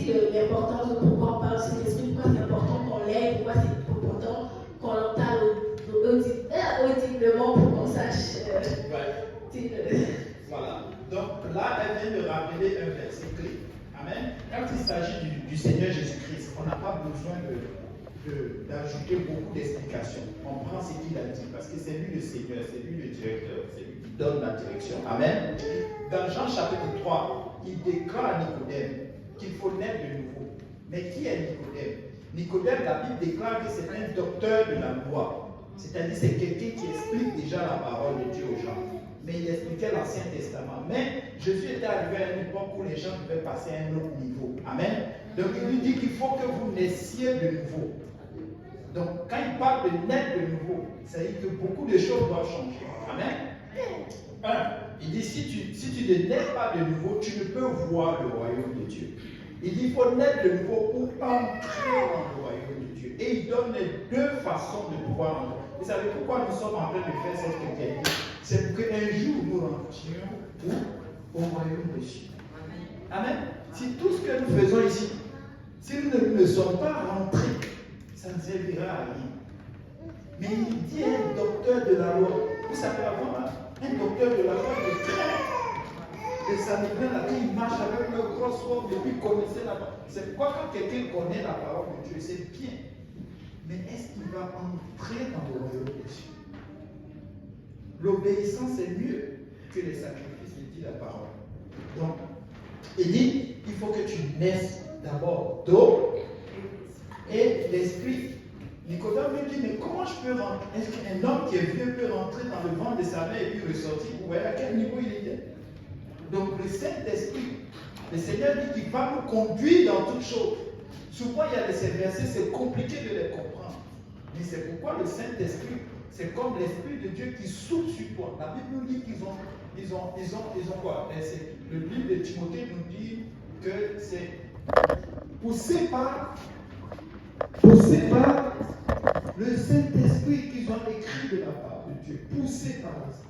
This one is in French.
aussi l'importance de pourquoi on parle de cet esprit, pourquoi c'est important qu'on l'aide, pourquoi c'est important qu'on l'entende audiblement pour qu'on sache. Voilà. Donc là, elle vient de rappeler un verset clé. Amen. Quand il s'agit du Seigneur Jésus-Christ, on n'a pas besoin d'ajouter beaucoup d'explications. On prend ce qu'il a dit parce que c'est lui le Seigneur, c'est lui le directeur, c'est lui qui donne la direction. Amen. Dans Jean chapitre 3, il déclare à Nicodème qu'il faut naître de nouveau. Mais qui est Nicodème? Nicodème, la Bible déclare que c'est un docteur de la loi. C'est-à-dire c'est quelqu'un qui explique déjà la parole de Dieu aux gens. Mais il expliquait l'Ancien Testament. Mais Jésus était arrivé à une époque où les gens pouvaient passer à un autre niveau. Amen. Donc il lui dit qu'il faut que vous naissiez de nouveau. Donc quand il parle de naître de nouveau, ça veut dire que beaucoup de choses doivent changer. Amen. Il dit si tu ne nais pas de nouveau, tu ne peux voir le royaume de Dieu. Il dit qu'il faut naître de nouveau pour entrer dans le royaume de Dieu. Et il donne les deux façons de pouvoir entrer. Vous savez pourquoi nous sommes en train de faire cette quête? C'est pour qu'un jour nous rentrions au royaume de Dieu. Amen. Si tout ce que nous faisons ici, si nous ne sommes pas rentrés, ça ne servira à rien. Mais il dit un docteur de la loi. Vous savez avant, un docteur de la loi de train de Sanhedrin là, qui marche avec le gros sword et puis connaissait la parole. C'est pourquoi quand quelqu'un connaît la parole de Dieu, c'est bien. Mais est-ce qu'il va entrer dans le royaume de Dieu? L'obéissance est mieux que les sacrifices, dit la parole. Donc, il dit, il faut que tu naisses d'abord d'eau et l'esprit. Nicodème lui dit, mais comment je peux rentrer? Est-ce qu'un homme qui est vieux peut rentrer dans le ventre de sa mère et puis ressortir? Vous voyez à quel niveau il était? Donc le Saint-Esprit, le Seigneur dit qu'il va nous conduire dans toutes choses. Souvent il y a ces versets, c'est compliqué de les comprendre. Mais c'est pourquoi le Saint-Esprit, c'est comme l'Esprit de Dieu qui souffle sur toi. La Bible nous dit qu'ils ont quoi? Le livre de Timothée nous dit que c'est poussé par le Saint-Esprit qu'ils ont écrit de la part de Dieu. Poussé par l'Esprit.